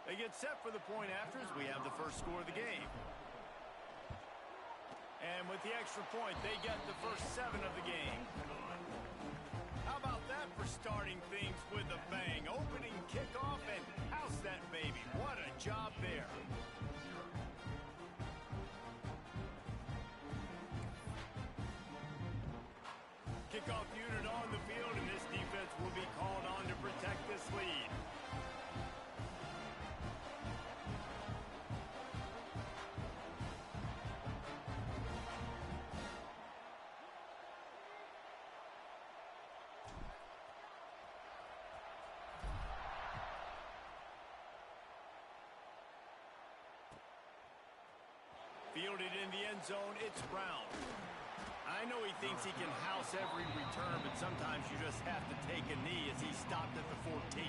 They get set for the point after as we have the first score of the game. And with the extra point, they get the first 7 of the game. How about that for starting things with a bang? Opening kickoff and house that baby. What a job there. Kickoff unit on the field, and this defense will be called on to protect this lead. Fielded in the end zone, it's Brown. I know he thinks he can house every return, but sometimes you just have to take a knee as he stopped at the 14.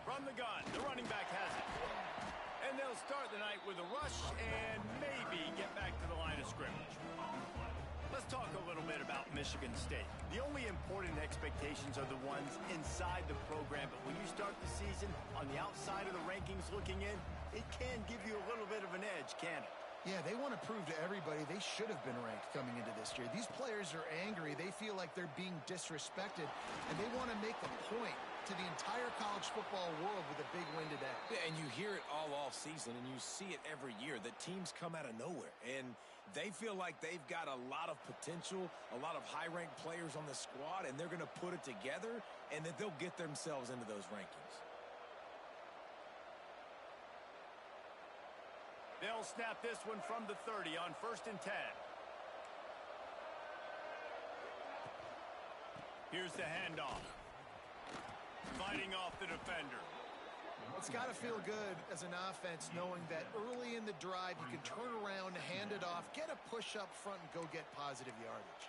From the gun, the running back has it. And they'll start the night with a rush and maybe get back to the line of scrimmage. Let's talk a little bit about Michigan State. The only important expectations are the ones inside the program, but when you start the season on the outside of the rankings looking in, it can give you a little bit of an edge, can't it? Yeah, they want to prove to everybody they should have been ranked coming into this year. These players are angry. They feel like they're being disrespected, and they want to make a point to the entire college football world with a big win today. Yeah, and you hear it all off season, and you see it every year that teams come out of nowhere, and they feel like they've got a lot of potential, a lot of high-ranked players on the squad, and they're going to put it together, and that they'll get themselves into those rankings. They'll snap this one from the 30 on 1st and 10. Here's the handoff. Fighting off the defender. It's got to feel good as an offense knowing that early in the drive you can turn around, hand it off, get a push up front, and go get positive yardage.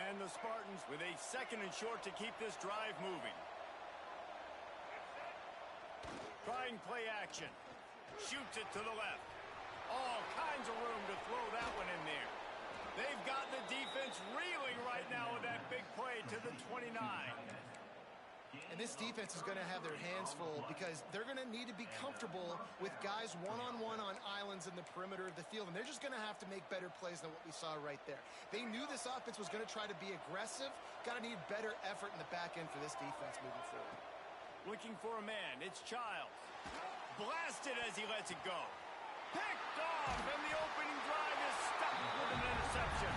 And the Spartans with a 2nd and short to keep this drive moving. Trying play action. Shoots it to the left. All kinds of room to throw that one in there. They've got the defense reeling right now with that big play to the 29. And this defense is going to have their hands full because they're going to need to be comfortable with guys one-on-one on islands in the perimeter of the field, and they're just going to have to make better plays than what we saw right there. They knew this offense was going to try to be aggressive. Got to need better effort in the back end for this defense moving forward. Looking for a man. It's Childs. Blasted as he lets it go. Picked off, and the opening drive is stopped with an interception.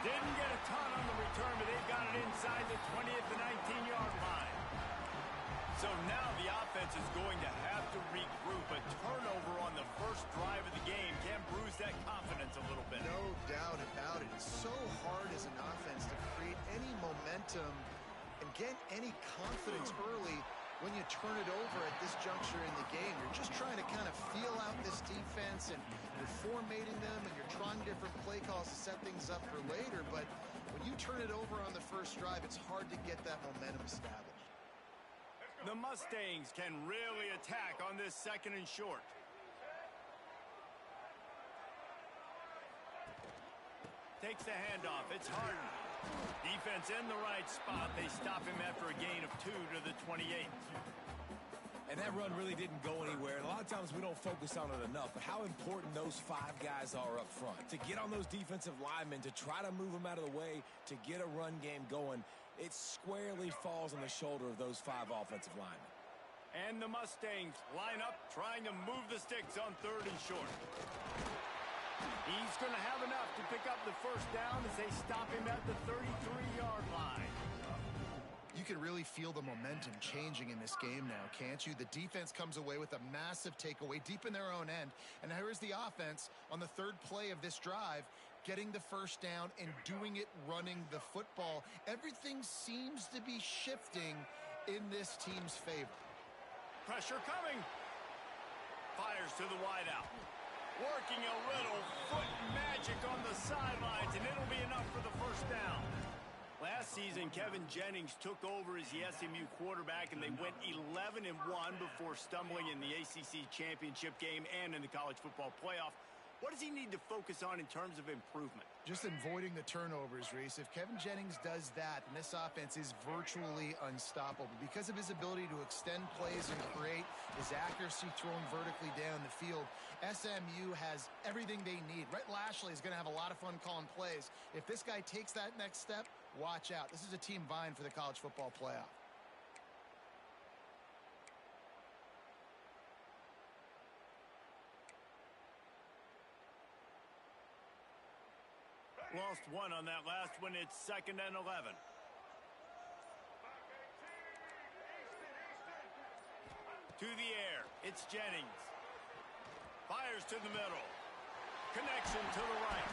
Didn't get a ton on the return, but they've got it inside the 20 at the 19-yard line. So now the offense is going to have to regroup. A turnover on the first drive of the game can bruise that confidence a little bit. No doubt about it. It's so hard as an offense to create any momentum and get any confidence early when you turn it over at this juncture in the game. You're just trying to kind of feel out this defense, and you're formatting them, and you're trying different play calls to set things up for later. But when you turn it over on the first drive, it's hard to get that momentum established. The Mustangs can really attack on this 2nd and short. Takes the handoff. It's Harden. Defense in the right spot. They stop him after a gain of 2 to the 28. And that run really didn't go anywhere. And a lot of times we don't focus on it enough, but how important those 5 guys are up front. To get on those defensive linemen, to try to move them out of the way, to get a run game going, it squarely falls on the shoulder of those 5 offensive linemen. And the Mustangs line up, trying to move the sticks on 3rd and short. He's going to have enough to pick up the first down as they stop him at the 33-yard line. You can really feel the momentum changing in this game now, can't you? The defense comes away with a massive takeaway deep in their own end. And here's the offense on the 3rd play of this drive, getting the first down and doing it running the football. Everything seems to be shifting in this team's favor. Pressure coming. Fires to the wideout. Working a little foot magic on the sidelines, and it'll be an season, Kevin Jennings took over as the SMU quarterback, and they went 11-1 before stumbling in the ACC championship game and in the college football playoff. What does he need to focus on in terms of improvement? Just avoiding the turnovers, Reese. If Kevin Jennings does that, then this offense is virtually unstoppable because of his ability to extend plays and create, his accuracy throwing vertically down the field. SMU has everything they need. Rhett Lashley is going to have a lot of fun calling plays. If this guy takes that next step, watch out. This is a team vying for the college football playoff. Lost one on that last one. It's 2nd and 11. To the air. It's Jennings. Fires to the middle. Connection to the right.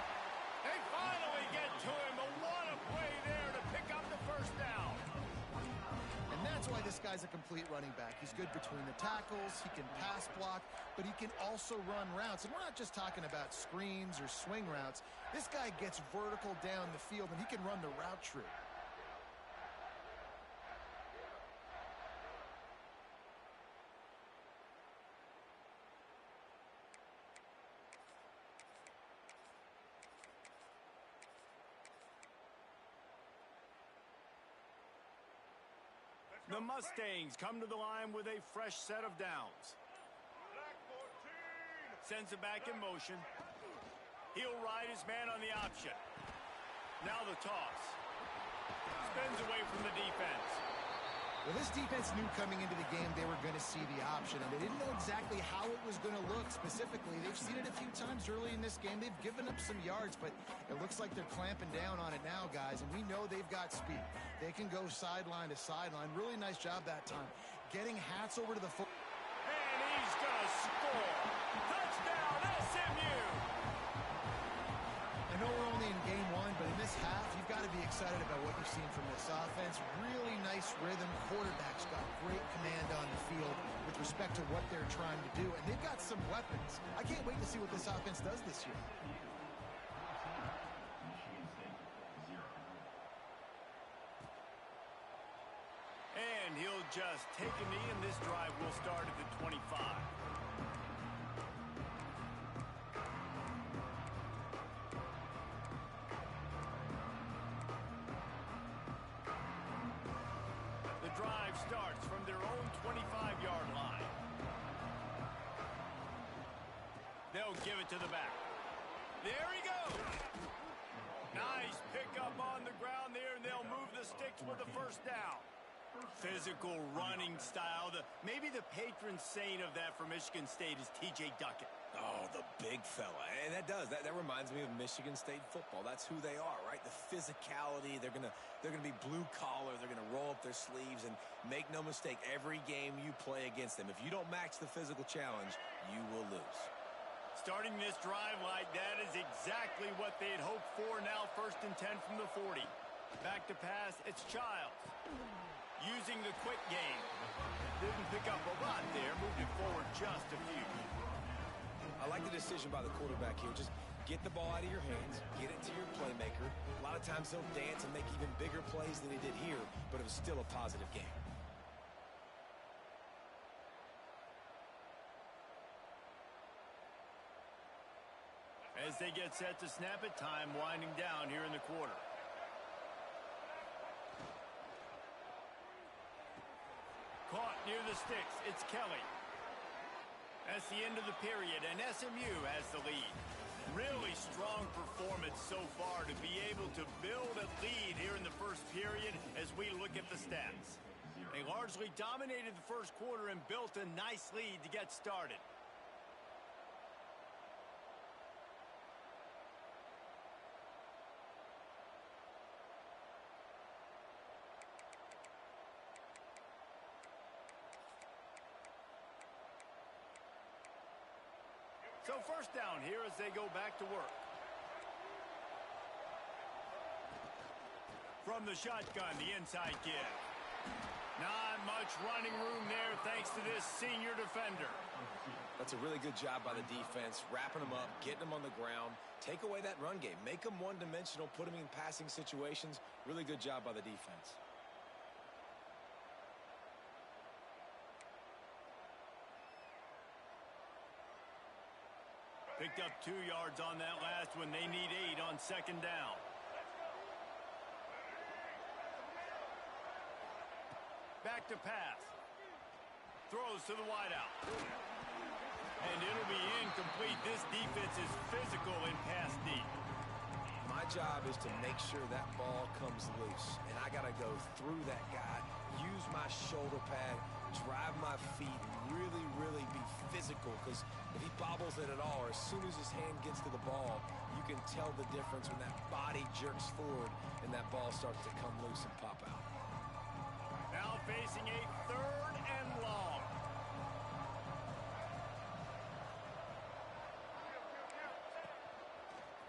They finally get to him. But what a play there to pick up the first down. And that's why this guy's a complete running back. He's good between the tackles. He can pass block, but he can also run routes. And we're not just talking about screens or swing routes. This guy gets vertical down the field, and he can run the route tree. The Mustangs come to the line with a fresh set of downs. Sends it back in motion. He'll ride his man on the option. Now the toss. Spins away from the defense. Well, this defense knew coming into the game they were going to see the option, and they didn't know exactly how it was going to look specifically. They've seen it a few times early in this game. They've given up some yards, but it looks like they're clamping down on it now, guys, and we know they've got speed. They can go sideline to sideline. Really nice job that time. Getting hats over to the foot. And he's going to score. Touchdown, SMU! I know we're only in game one, but in this half, you've got to be excited about what you've seen from this offense. Really nice rhythm. Quarterback's got great command on the field with respect to what they're trying to do, and they've got some weapons. I can't wait to see what this offense does this year. And he'll just take a knee, and this drive will start at the 25. The drive starts from their own 25-yard line. They'll give it to the back. There he goes. Nice pickup on the ground there, and they'll move the sticks with the first down. Physical running style. Maybe the patron saint of that for Michigan State is T.J. Duckett. Oh, the big fella. And that reminds me of Michigan State football. That's who they are, right? The physicality. They're gonna be blue collar. They're gonna roll up their sleeves, and make no mistake, every game you play against them, if you don't match the physical challenge, you will lose. Starting this drive like that is exactly what they had hoped for. Now 1st and 10 from the 40. Back to pass. It's Childs. Using the quick game. Didn't pick up a lot there. Moved it forward just a few. I like the decision by the quarterback here. Just get the ball out of your hands. Get it to your playmaker. A lot of times he'll dance and make even bigger plays than he did here, but it was still a positive game. As they get set to snap it, time winding down here in the quarter. Caught near the sticks. It's Kelly. That's the end of the period, and SMU has the lead. Really strong performance so far to be able to build a lead here in the first period as we look at the stats. They largely dominated the first quarter and built a nice lead to get started. So first down here as they go back to work. From the shotgun, the inside give. Not much running room there thanks to this senior defender. That's a really good job by the defense, wrapping them up, getting them on the ground. Take away that run game. Make them one-dimensional, put them in passing situations. Really good job by the defense. Picked up 2 yards on that last one. They need 8 on second down. Back to pass. Throws to the wideout. And it'll be incomplete. This defense is physical in pass deep. My job is to make sure that ball comes loose. And I got to go through that guy, use my shoulder pad, drive my feet, really, really be physical. Because if he bobbles it at all, or as soon as his hand gets to the ball, you can tell the difference when that body jerks forward and that ball starts to come loose and pop out. Now facing a 3rd and long.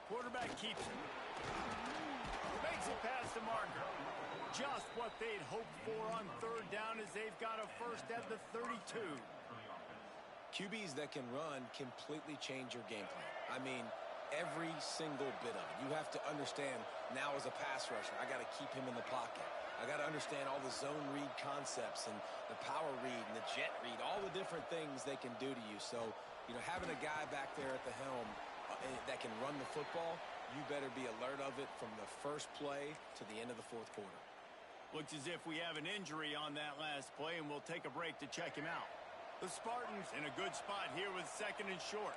Quarterback keeps it. Makes it past the marker. Just what they'd hoped for on 3rd down as they've got a first at the 32. QBs that can run completely change your game plan. I mean, every single bit of it. You have to understand now as a pass rusher, I got to keep him in the pocket. I got to understand all the zone read concepts and the power read and the jet read, all the different things they can do to you. So, you know, having a guy back there at the helm that can run the football, you better be alert of it from the first play to the end of the 4th quarter. Looks as if we have an injury on that last play, and we'll take a break to check him out. The Spartans in a good spot here with 2nd and short.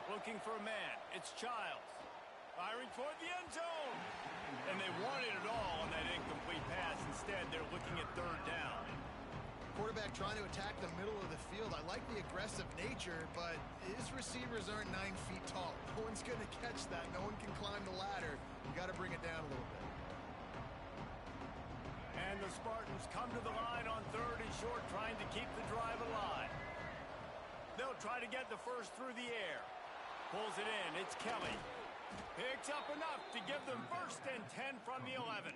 Looking for a man. It's Childs. Firing toward the end zone. And they wanted it all on that incomplete pass. Instead, they're looking at 3rd down. Quarterback trying to attack the middle of the field. I like the aggressive nature, but his receivers aren't 9 feet tall. No one's going to catch that. No one can climb the ladder. You got to bring it down a little bit. And the Spartans come to the line on 3rd and short, trying to keep the drive alive. They'll try to get the first through the air. Pulls it in. It's Kelly. Picks up enough to give them 1st and 10 from the 11.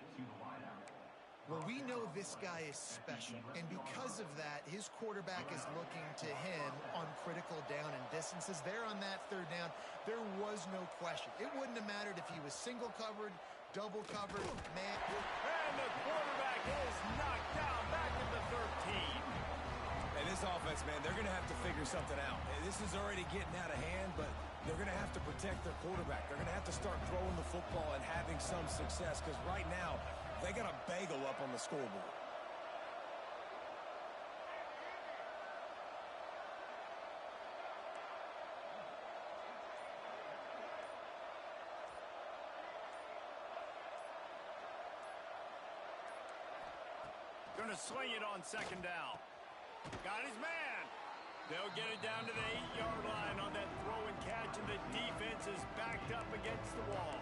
Well, we know this guy is special, and because of that, his quarterback is looking to him on critical down and distances. There on that 3rd down, there was no question. It wouldn't have mattered if he was single covered, double covered, man. And the quarterback is knocked down back at the 13. And this offense, man, they're going to have to figure something out. This is already getting out of hand, but they're going to have to protect their quarterback. They're going to have to start throwing the football and having some success, because right now, they got a bagel up on the scoreboard. Gonna swing it on 2nd down. Got his man. They'll get it down to the 8-yard line on that throw and catch, and the defense is backed up against the wall.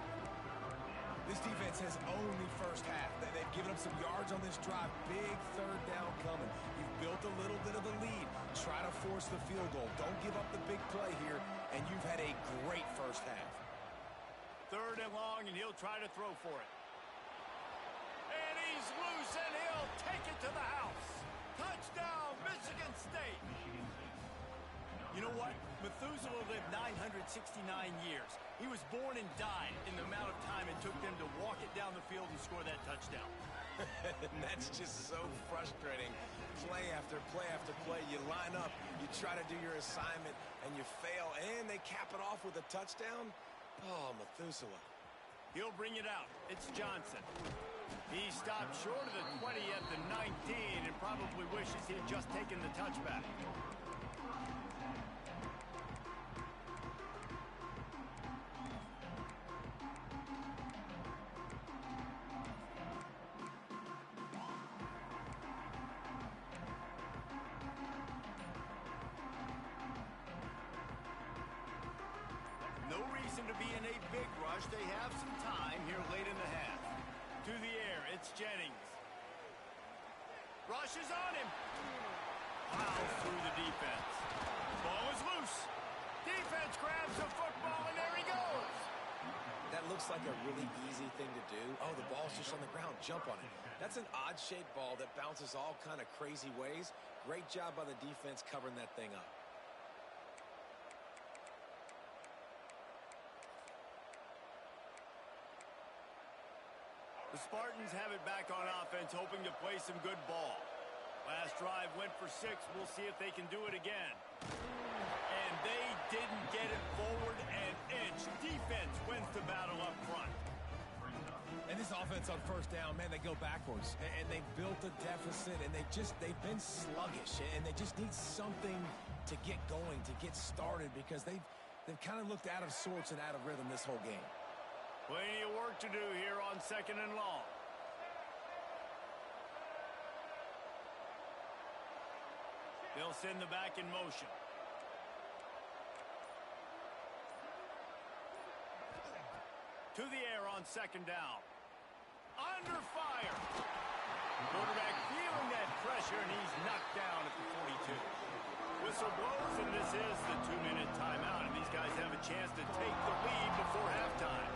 This defense has owned the first half. They've given up some yards on this drive. Big 3rd down coming. You've built a little bit of a lead. Try to force the field goal. Don't give up the big play here, and you've had a great first half. 3rd and long, and he'll try to throw for it. And he's loose, and he'll take it to the house. Touchdown, Michigan State. You know what? Methuselah lived 969 years. He was born and died in the amount of time it took them to walk it down the field and score that touchdown. That's just so frustrating. Play after play after play. You line up, you try to do your assignment, and you fail, and they cap it off with a touchdown? Oh, Methuselah. He'll bring it out. It's Johnson. He stopped short of the 20 at the 19 and probably wishes he had just taken the touchback. No reason to be in a big rush. They have some time here late in the half. To the air, it's Jennings. Rushes on him. Plows through the defense. Ball is loose. Defense grabs the football, and there he goes. That that looks like a really easy thing to do. Oh, the ball's just on the ground. Jump on it. That's an odd-shaped ball that bounces all kind of crazy ways. Great job by the defense covering that thing up. The Spartans have it back on offense, hoping to play some good ball. Last drive went for 6. We'll see if they can do it again. And they didn't get it forward an inch. Defense wins the battle up front. And this offense on first down, man, they go backwards. And they've built a deficit, and they've been sluggish. And they just need something to get going, to get started, because they've kind of looked out of sorts and out of rhythm this whole game. Plenty of work to do here on 2nd and long. They'll send the back in motion. To the air on 2nd down. Under fire. Quarterback feeling that pressure, and he's knocked down at the 42. Whistle blows, and this is the 2-minute timeout, and these guys have a chance to take the lead before halftime.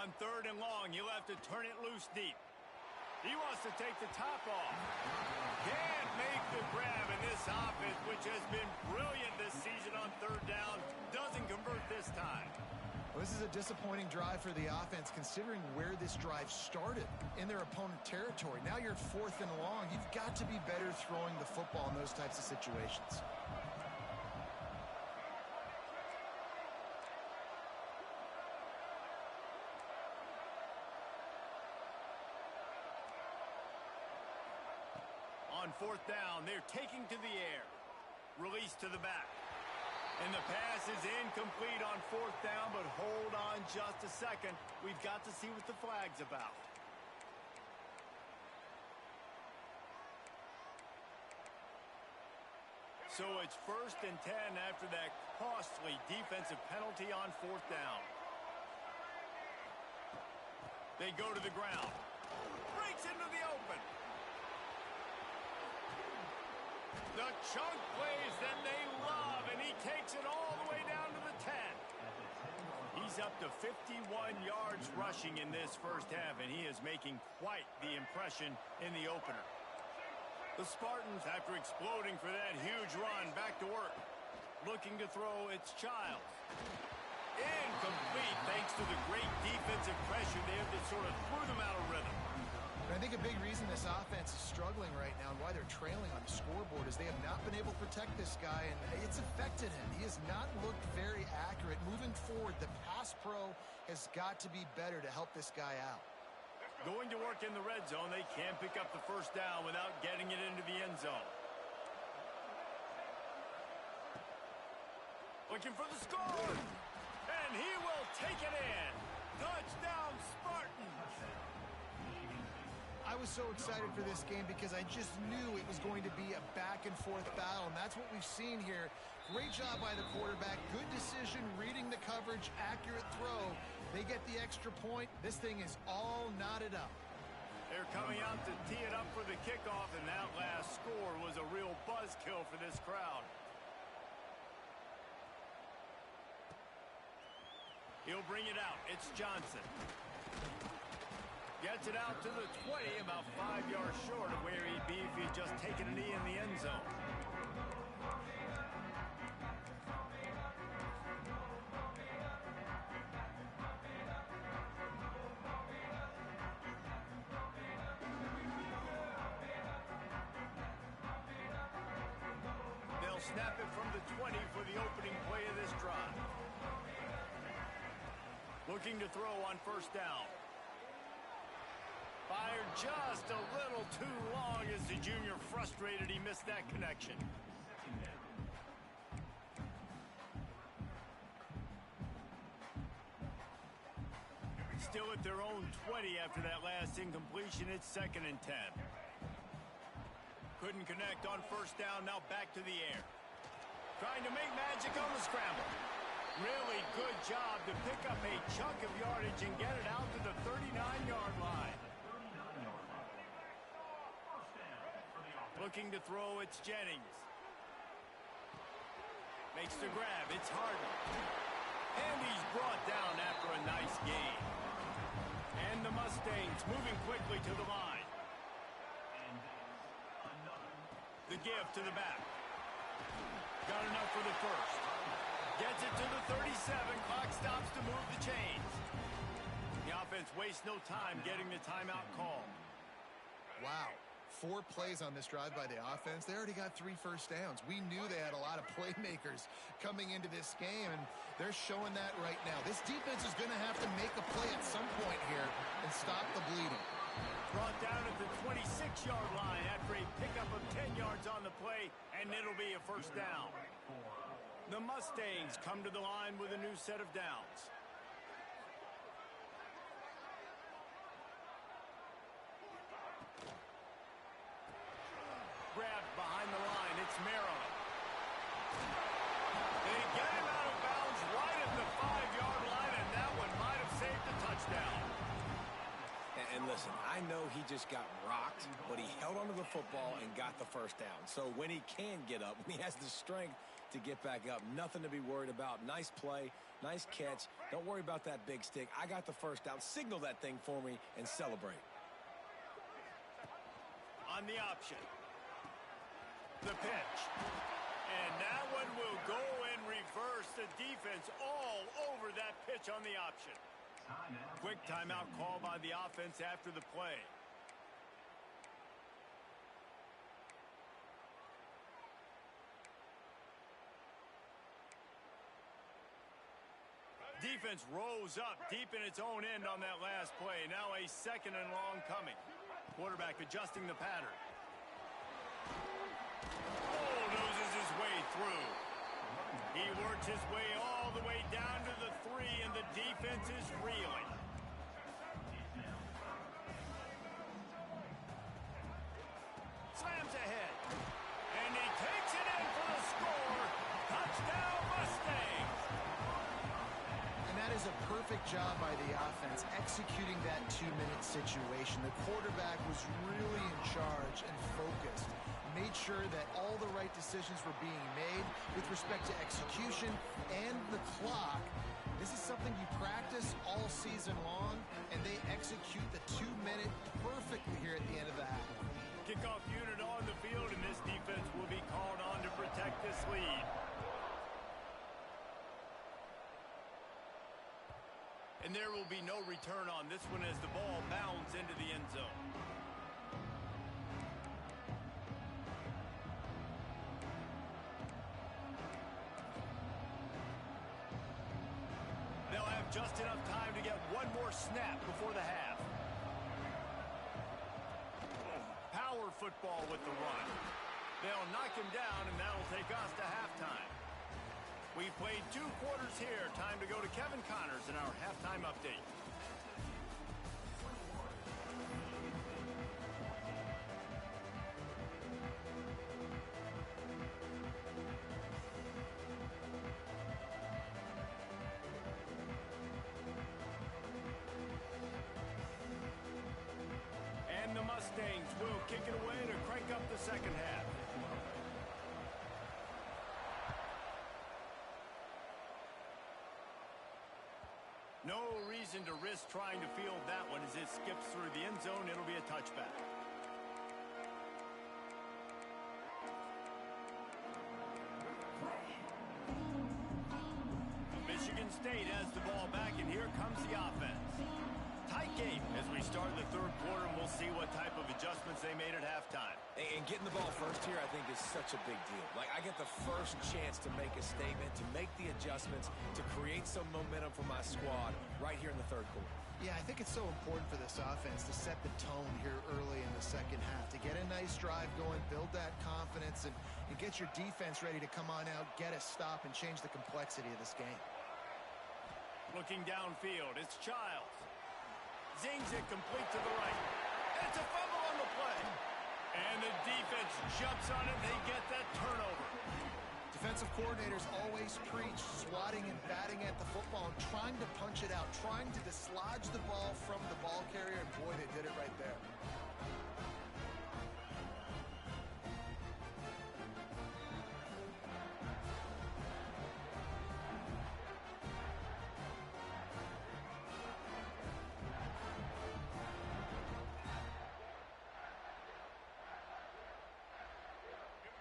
On 3rd and long, he'll have to turn it loose deep. He wants to take the top off. Can't make the grab, and this offense, which has been brilliant this season on 3rd down, doesn't convert this time. Well, this is a disappointing drive for the offense, considering where this drive started in their opponent territory. Now you're 4th and long. You've got to be better throwing the football in those types of situations. On 4th down, they're taking to the air. Release to the back. And the pass is incomplete on 4th down, but hold on just a second. We've got to see what the flag's about. So it's 1st and 10 after that costly defensive penalty on 4th down. They go to the ground. Breaks into the open. The chunk plays that they love, and he takes it all the way down to the 10. He's up to 51 yards rushing in this first half, and he is making quite the impression in the opener. The Spartans, after exploding for that huge run, back to work. Looking to throw, it's Childs. Incomplete, thanks to the great defensive pressure there that sort of threw them out of rhythm. I think a big reason this offense is struggling right now and why they're trailing on the scoreboard is they have not been able to protect this guy, and it's affected him. He has not looked very accurate. Moving forward, the pass pro has got to be better to help this guy out. Going to work in the red zone, they can't pick up the 1st down without getting it into the end zone. Looking for the score, and he will take it in. Touchdown, Spartans. I was so excited for this game because I just knew it was going to be a back-and-forth battle, and that's what we've seen here. Great job by the quarterback. Good decision, reading the coverage, accurate throw. They get the extra point. This thing is all knotted up. They're coming out to tee it up for the kickoff, and that last score was a real buzzkill for this crowd. He'll bring it out. It's Johnson. Gets it out to the 20, about 5 yards short of where he'd be if he'd just taken a knee in the end zone. They'll snap it from the 20 for the opening play of this drive. Looking to throw on 1st down. Fired just a little too long as the junior frustrated he missed that connection. Still at their own 20 after that last incompletion. It's 2nd and 10. Couldn't connect on first down. Now back to the air. Trying to make magic on the scramble. Really good job to pick up a chunk of yardage and get it out to the 39-yard line. Looking to throw, it's Jennings. Makes the grab, it's Harden. And he's brought down after a nice gain. And the Mustangs moving quickly to the line. The give to the back. Got enough for the first. Gets it to the 37. Clock stops to move the chains. The offense wastes no time getting the timeout call. Wow. 4 plays on this drive by the offense. They already got 3 first downs. We knew they had a lot of playmakers coming into this game, and they're showing that right now. This defense is going to have to make a play at some point here and stop the bleeding. Brought down at the 26-yard line after a pickup of 10 yards on the play, and it'll be a first down. The Mustangs come to the line with a new set of downs. Grabbed behind the line, it's Maryland. They get him out of bounds right at the 5-yard line, and that one might have saved a touchdown. And listen, I know he just got rocked, but he held onto the football and got the first down. So when he can get up, when he has the strength to get back up, nothing to be worried about. Nice play, nice catch. Don't worry about that big stick. I got the first down. Signal that thing for me and celebrate. On the option. The pitch. And that one will go in reverse. The defense all over that pitch on the option. Quick timeout call by the offense after the play. Defense rose up deep in its own end on that last play. Now a 2nd and long coming. Quarterback adjusting the pattern. Bulldozes his way through. He works his way all the way down to the 3, and the defense is reeling. Slams ahead. And he takes it in for the score. Touchdown, Mustangs. And that is a perfect job by the offense, executing that 2-minute situation. The quarterback was really in charge and focused. Made sure that all the right decisions were being made with respect to execution and the clock. This is something you practice all season long, and they execute the 2-minute perfectly here at the end of the half. Kickoff unit on the field, and this defense will be called on to protect this lead. And there will be no return on this one as the ball bounds into the end zone. They'll have just enough time to get one more snap before the half. Power football with the run. They'll knock him down, and that'll take us to halftime. We played 2 quarters here. Time to go to Kevin Connors in our halftime update. And the Mustangs will kick it away to crank up the second half. No reason to risk trying to field that one as it skips through the end zone. It'll be a touchback. Michigan State has the ball back, and here comes the offense. Tight game as we start the 3rd quarter, and we'll see what type of of adjustments they made at halftime. And getting the ball first here, I think, is such a big deal. Like, I get the first chance to make a statement, to make the adjustments, to create some momentum for my squad right here in the third quarter. Yeah, I think it's so important for this offense to set the tone here early in the second half, to get a nice drive going, build that confidence, and get your defense ready to come on out, get a stop, and change the complexity of this game. Looking downfield, it's Childs. Zings it complete to the right. It's a fumble on the play. And the defense jumps on it. They get that turnover. Defensive coordinators always preach swatting and batting at the football and trying to punch it out, trying to dislodge the ball from the ball carrier, and boy, they did it right there.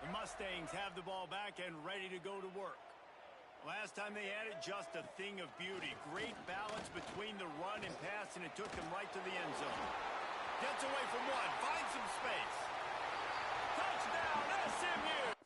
The Mustangs have the ball back and ready to go to work. Last time they had it, just a thing of beauty. Great balance between the run and pass, and it took them right to the end zone. Gets away from one, finds some space. Touchdown, SMU!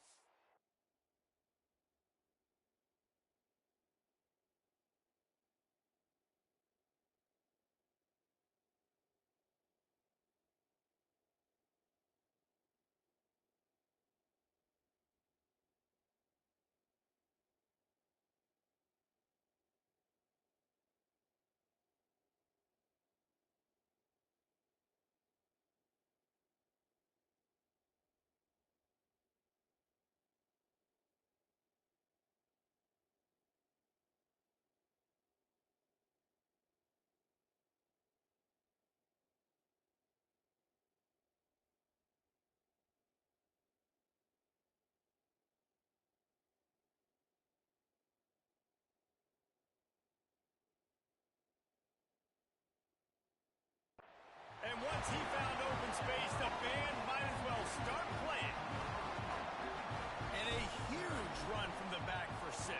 And once he found open space, the band might as well start playing. And a huge run from the back for 6.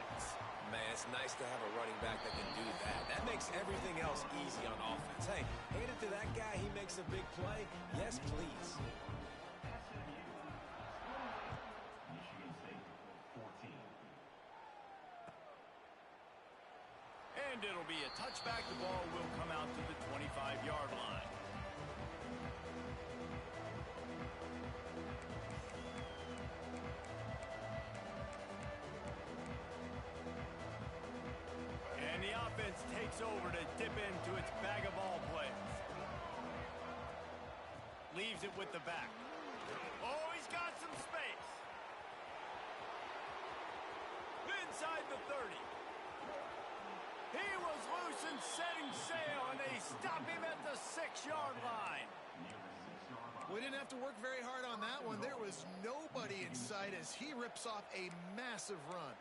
Man, it's nice to have a running back that can do that. That makes everything else easy on offense. Hey, hand it to that guy. He makes a big play. Yes, please. And it'll be a touchback. The ball will come out to the 25-yard line. And the offense takes over to dip into its bag of ball plays. Leaves it with the back. Oh, he's got some space. Inside the 30. He was loose and setting sail, and they stop him at the 6-yard line. We didn't have to work very hard on that one. There was nobody in sight as he rips off a massive run.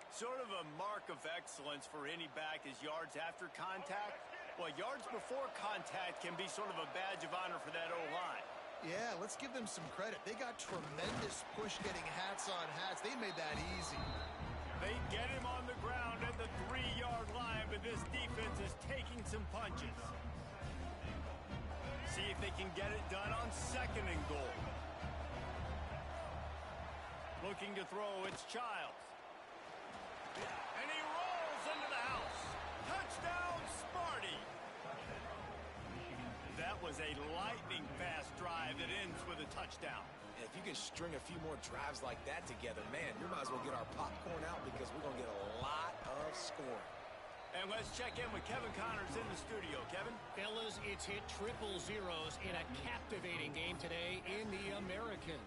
Sort of a mark of excellence for any back is yards after contact. Well, yards before contact can be sort of a badge of honor for that O-line. Yeah, let's give them some credit. They got tremendous push getting hats on hats. They made that easy. They get him on the ground at the 3-yard line, but this defense is taking some punches. See if they can get it done on 2nd and goal. Looking to throw, it's Childs. And he rolls into the house. Touchdown, Sparty. That was a lightning-fast drive that ends with a touchdown. And if you can string a few more drives like that together, man, you might as well get our popcorn out because we're going to get a lot of scoring. And let's check in with Kevin Connors in the studio. Kevin? Fellas, it's hit triple zeros in a captivating game today in the American.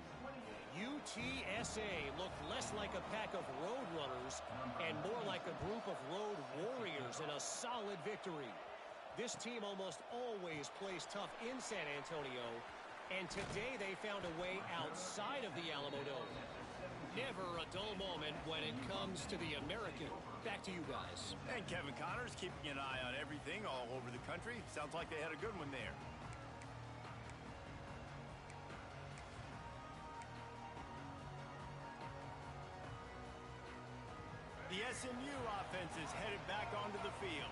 UTSA looked less like a pack of road runners and more like a group of road warriors in a solid victory. This team almost always plays tough in San Antonio, and today they found a way outside of the Alamo Dome. Never a dull moment when it comes to the American. Back to you guys. And Kevin Connors keeping an eye on everything all over the country. Sounds like they had a good one there. The SMU offense is headed back onto the field.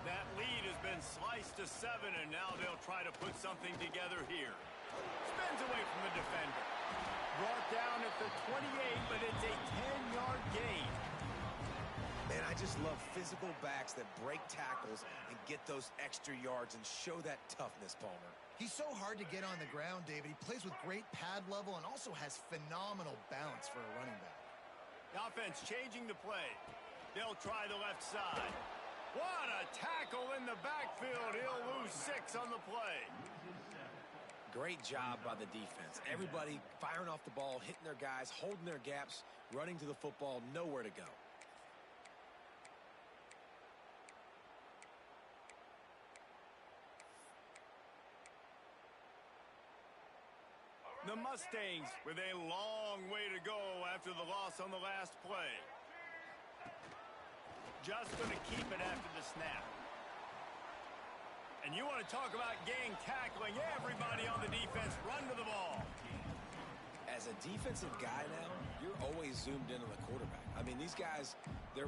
That lead has been sliced to 7, and now they'll try to put something together here. Spins away from the defender. Brought down at the 28, but it's a 10-yard gain. Man, I just love physical backs that break tackles and get those extra yards and show that toughness, Palmer. He's so hard to get on the ground, David. He plays with great pad level and also has phenomenal balance for a running back. The offense changing the play. They'll try the left side. What a tackle in the backfield. He'll lose 6 on the play. Great job by the defense. Everybody firing off the ball, hitting their guys, holding their gaps, running to the football, nowhere to go. The Mustangs with a long way to go after the loss on the last play. Just going to keep it after the snap. And you want to talk about gang tackling. Everybody on the defense run to the ball. As a defensive guy now, you're always zoomed in on the quarterback. I mean, these guys,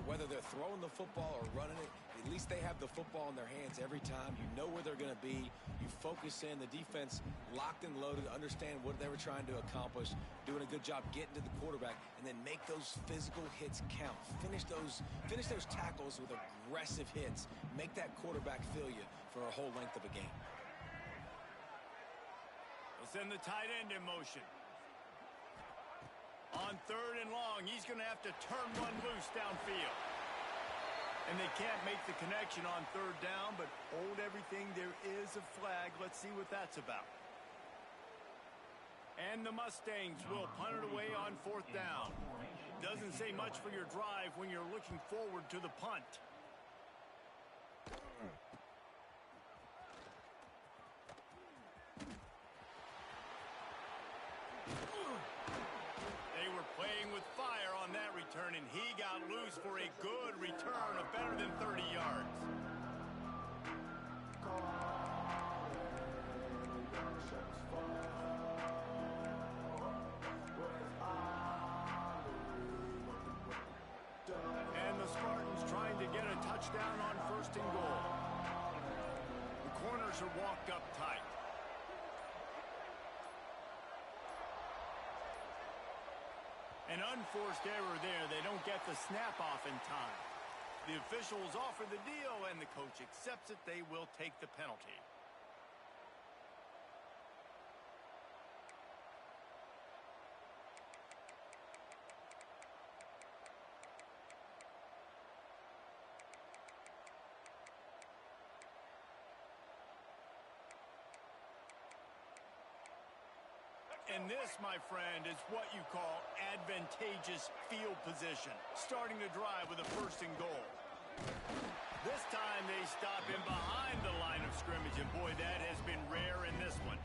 whether they're throwing the football or running it, at least they have the football in their hands every time. You know where they're going to be. You focus in. The defense locked and loaded, understand what they were trying to accomplish, doing a good job getting to the quarterback, and then make those physical hits count. Finish those tackles with aggressive hits. Make that quarterback feel you for a whole length of a game. We'll send the tight end in motion. On 3rd and long, he's going to have to turn one loose downfield. And they can't make the connection on 3rd down, but hold everything. There is a flag. Let's see what that's about. And the Mustangs will punt it away on 4th down. Doesn't say much for your drive when you're looking forward to the punt. They were playing with fire on that return, and he got loose for a good return of better than 30 yards. And the Spartans trying to get a touchdown on 1st and goal. The corners are walked up tight. An unforced error there. They don't get the snap off in time. The officials offer the deal, and the coach accepts it. They will take the penalty. And this, my friend, is what you call advantageous field position. Starting the drive with a 1st and goal. This time they stop him behind the line of scrimmage, and boy, that has been rare in this one.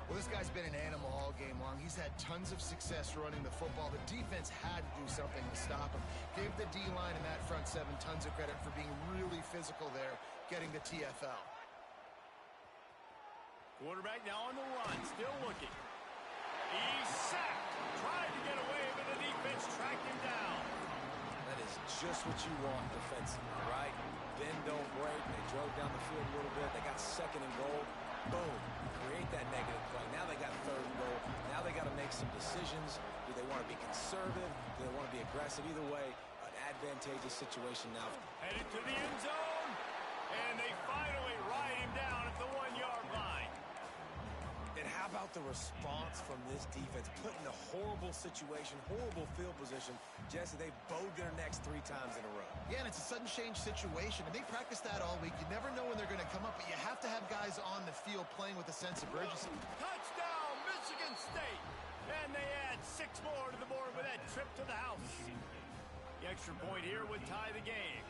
Well, this guy's been an animal all game long. He's had tons of success running the football. The defense had to do something to stop him. Gave the D-line and that front 7 tons of credit for being really physical there, getting the TFL. Quarterback now on the run, still looking. He's sacked. Tried to get away, but the defense tracked him down. That is just what you want defensively, right? Bend, don't break. They drove down the field a little bit. They got 2nd and goal. Boom. Create that negative play. Now they got 3rd and goal. Now they got to make some decisions. Do they want to be conservative? Do they want to be aggressive? Either way, an advantageous situation now. Headed to the end zone. And they finally ride him down at the 1-yard line. And how about the response from this defense? Put in a horrible situation, horrible field position. Jesse, they bowed their necks 3 times in a row. Yeah, and it's a sudden change situation, and they practice that all week. You never know when they're going to come up, but you have to have guys on the field playing with a sense of urgency. Touchdown, Michigan State! And they add 6 more to the board with that trip to the house. The extra point here would tie the game.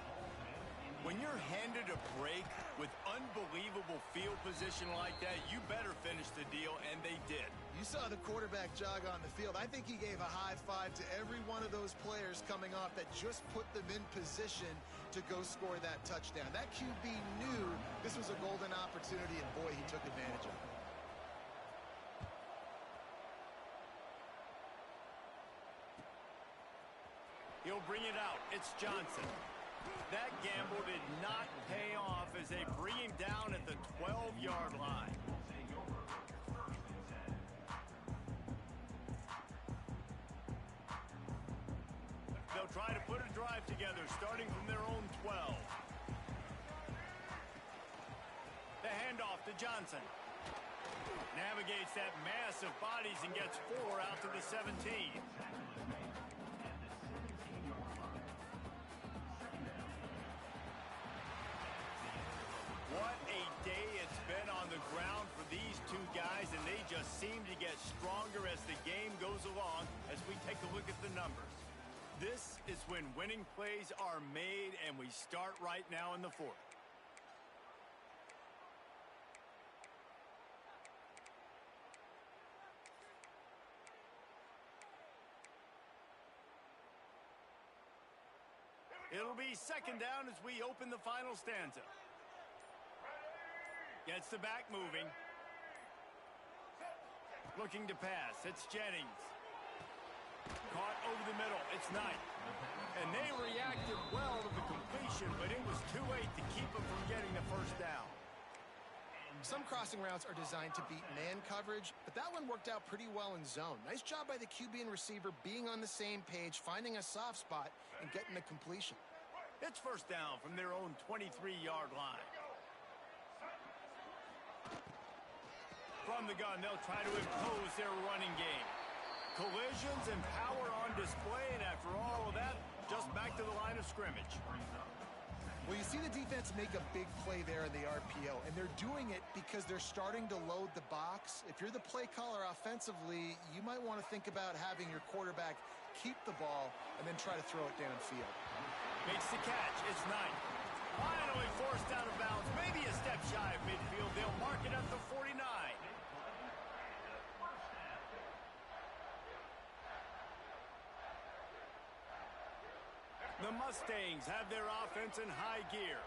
When you're handed a break with unbelievable field position like that, you better finish the deal, and they did. You saw the quarterback jog on the field. I think he gave a high five to every one of those players coming off that just put them in position to go score that touchdown. That QB knew this was a golden opportunity, and boy, he took advantage of it. He'll bring it out. It's Johnson. That gamble did not pay off as they bring him down at the 12-yard line. try to put a drive together, starting from their own 12. The handoff to Johnson. Navigates that mass of bodies and gets 4 out to the 17. What a day it's been on the ground for these two guys, and they just seem to get stronger as the game goes along as we take a look at the numbers. This is when winning plays are made, and we start right now in the fourth. It'll be second down as we open the final stanza. Gets the back moving. Looking to pass. It's Jennings. Caught over the middle. It's Knight. And they reacted well to the completion, but it was too late to keep them from getting the first down. Some crossing routes are designed to beat man coverage, but that one worked out pretty well in zone. Nice job by the QB and receiver being on the same page, finding a soft spot, and getting the completion. It's first down from their own 23-yard line. From the gun, they'll try to impose their running game. Collisions and power on display, and after all of that, just back to the line of scrimmage. Well, you see the defense make a big play there in the RPO, and they're doing it because they're starting to load the box. If you're the play caller offensively, you might want to think about having your quarterback keep the ball and then try to throw it downfield. Makes the catch. It's Knight. Finally forced out of bounds. Maybe a step shy of midfield. They'll mark it at the 49. The Mustangs have their offense in high gear.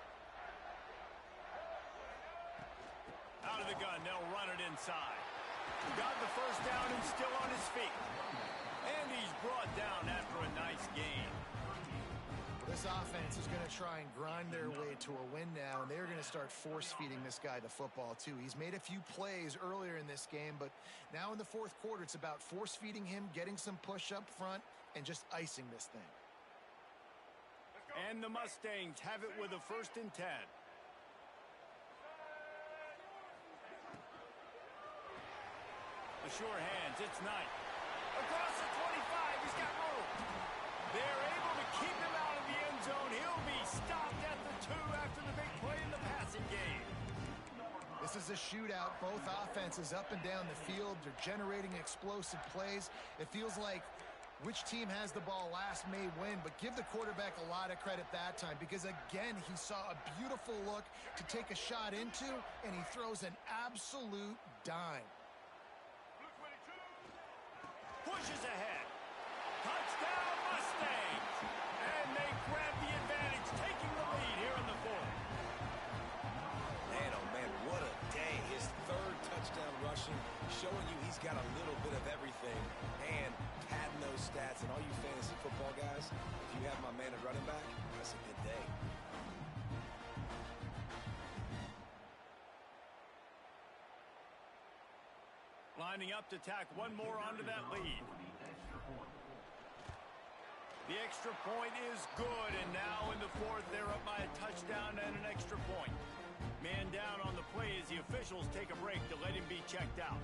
Out of the gun, they'll run it inside. Got the first down and still on his feet. And he's brought down after a nice game. This offense is going to try and grind their way to a win now, and they're going to start force-feeding this guy the football, too. He's made a few plays earlier in this game, but now in the fourth quarter, it's about force-feeding him, getting some push up front, and just icing this thing. And the Mustangs have it with a 1st and 10. The sure hands, it's Knight. Across the 25, he's got room. They're able to keep him out of the end zone. He'll be stopped at the 2 after the big play in the passing game. This is a shootout. Both offenses up and down the field. They're generating explosive plays. It feels like which team has the ball last may win, but give the quarterback a lot of credit that time because, again, he saw a beautiful look to take a shot into, and he throws an absolute dime. Pushes ahead. Touchdown, Mustangs! And they grab the advantage, taking the lead here in the fourth. Man, oh man, what a day. His 3rd touchdown rushing, showing you he's got a little bit of everything. And padding those stats, and all you fantasy football guys, if you have my man at running back, that's a good day. Lining up to tack one more onto that lead. The extra point is good, and now in the fourth, they're up by a touchdown and an extra point. Man down on the play as the officials take a break to let him be checked out.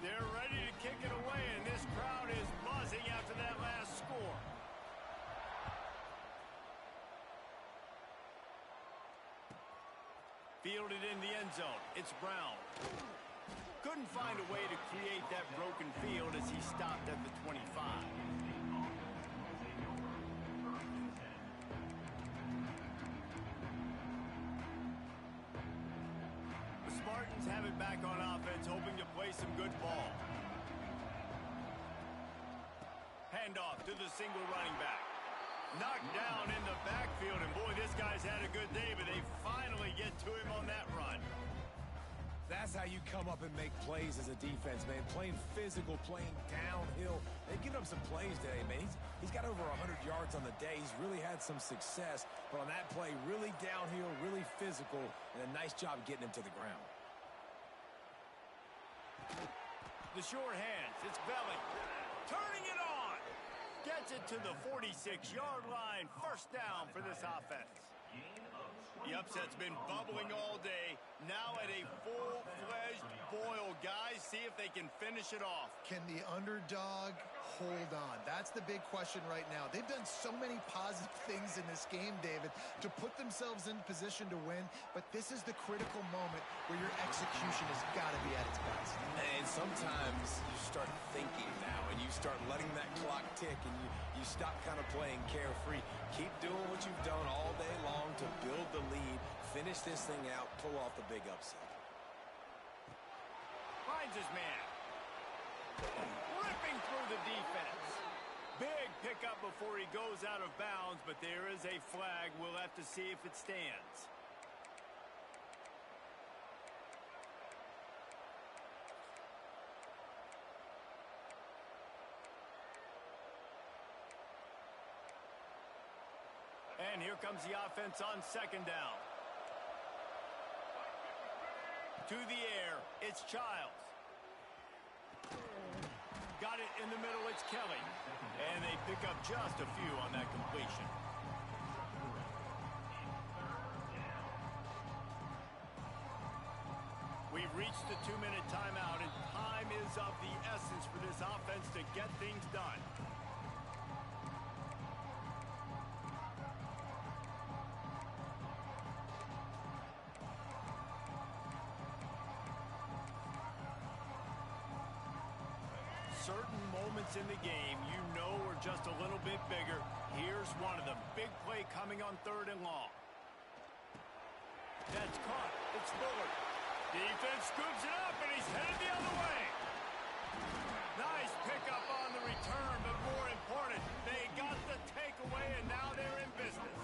They're ready to kick it away, and this crowd is buzzing after that last score. Fielded in the end zone. It's Brown. Couldn't find a way to create that broken field as he stopped at the 25. The Spartans have it back on offense, hoping to play some good ball. Handoff to the single running back. Knocked down in the backfield, and boy, this guy's had a good day, but they finally get to him on that run. That's how you come up and make plays as a defense, man. Playing physical, playing downhill. They've given up some plays today, man. He's got over 100 yards on the day. He's really had some success, but on that play, really downhill, really physical, and a nice job getting him to the ground. The short hands, it's Belly. turning it on. Gets it to the 46-yard line. First down for this offense. The upset's been bubbling all day. Now at a full-fledged boil. Guys, see if they can finish it off. Can the underdog hold on? That's the big question right now. They've done so many positive things in this game, David, to put themselves in position to win, but this is the critical moment where your execution has got to be at its best. And sometimes you start thinking now, and you start letting that clock tick, and you stop kind of playing carefree. Keep doing what you've done all day long to build the lead, finish this thing out, pull off the big upset. Finds his man. Ripping through the defense. Big pickup before he goes out of bounds, but there is a flag. We'll have to see if it stands. And here comes the offense on second down. To the air, it's Childs. Got it in the middle, it's Kelly. And they pick up just a few on that completion. We've reached the 2-minute timeout, and time is of the essence for this offense to get things done. Certain moments in the game you know are just a little bit bigger. Here's one of them. Big play coming on 3rd and long. That's caught. It's Bullard. Defense scoops it up, and he's headed the other way. Nice pickup on the return, but more important, they got the takeaway, and now they're in business.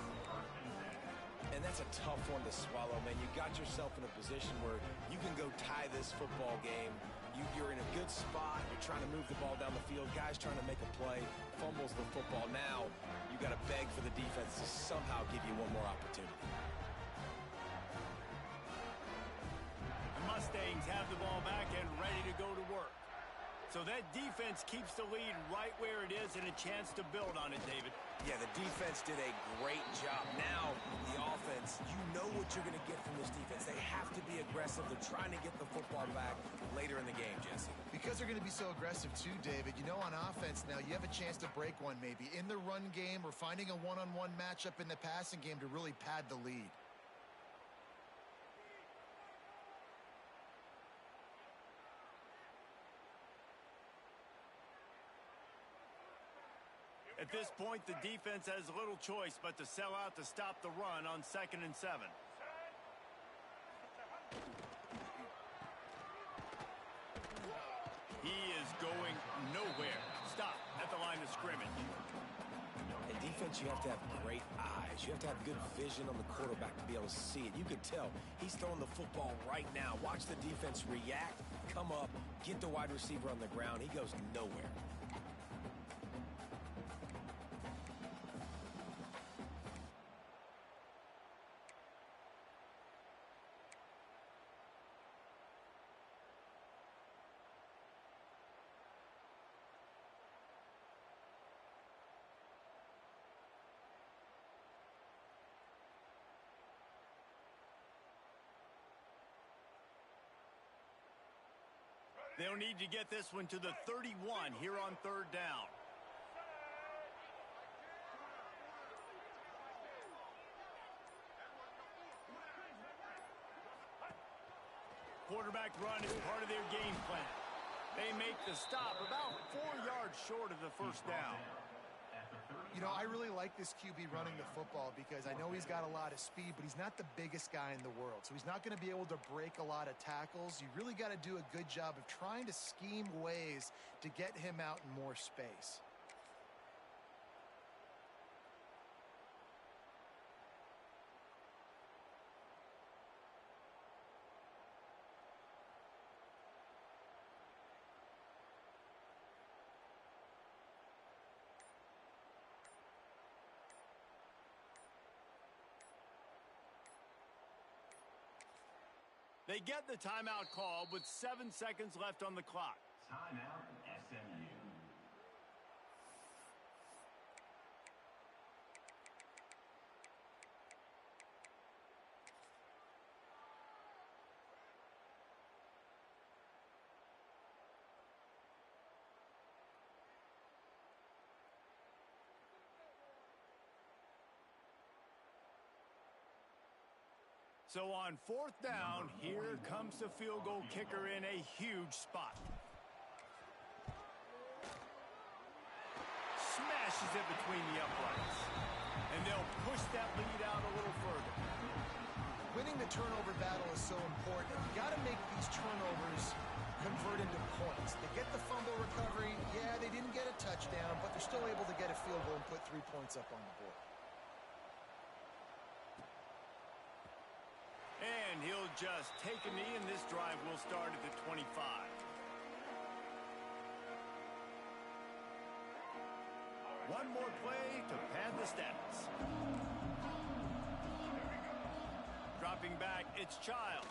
And that's a tough one to swallow, man. You got yourself in a position where you can go tie this football game. You're in a good spot. You're trying to move the ball down the field. Guys trying to make a play. Fumbles the football. Now you got to beg for the defense to somehow give you one more opportunity. The Mustangs have the ball back and ready to go to work. So that defense keeps the lead right where it is and a chance to build on it, David. Yeah, the defense did a great job. Now, the offense, you know what you're going to get from this defense. They have to be aggressive. They're trying to get the football back later in the game, Jesse. Because they're going to be so aggressive too, David. You know, on offense now, you have a chance to break one maybe in the run game or finding a one-on-one matchup in the passing game to really pad the lead. At this point, the defense has little choice but to sell out to stop the run on 2nd and 7. He is going nowhere. Stop at the line of scrimmage. In defense, you have to have great eyes. You have to have good vision on the quarterback to be able to see it. You can tell he's throwing the football right now. Watch the defense react, come up, get the wide receiver on the ground. He goes nowhere. They'll need to get this one to the 31 here on 3rd down. Quarterback run is part of their game plan. They make the stop about 4 yards short of the first down. You know, I really like this QB running the football because I know he's got a lot of speed, but he's not the biggest guy in the world. So he's not going to be able to break a lot of tackles. You really got to do a good job of trying to scheme ways to get him out in more space. They get the timeout called with 7 seconds left on the clock. Timeout, SMU. So on 4th down, here comes the field goal kicker in a huge spot. Smashes it between the uprights. And they'll push that lead out a little further. Winning the turnover battle is so important. You got to make these turnovers convert into points. They get the fumble recovery. Yeah, they didn't get a touchdown, but they're still able to get a field goal and put 3 points up on the board. And he'll just take a knee, and this drive will start at the 25. One more play to pad the stats. Dropping back, it's Child.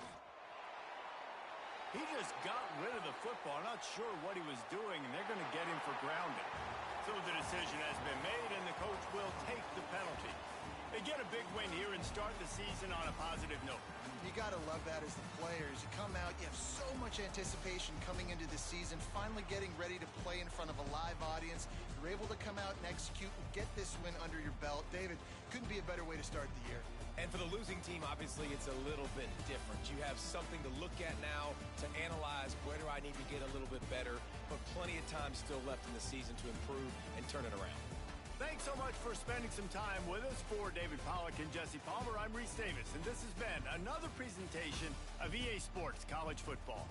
He just got rid of the football. Not sure what he was doing, and they're going to get him for grounding. So the decision has been made, and the coach will take the penalty. They get a big win here and start the season on a positive note. You got to love that as the players. You come out, you have so much anticipation coming into the season, finally getting ready to play in front of a live audience. You're able to come out and execute and get this win under your belt. David, couldn't be a better way to start the year. And for the losing team, obviously, it's a little bit different. You have something to look at now to analyze where do I need to get a little bit better, but plenty of time still left in the season to improve and turn it around. Thanks so much for spending some time with us. For David Pollack and Jesse Palmer, I'm Reese Davis, and this has been another presentation of EA Sports College Football.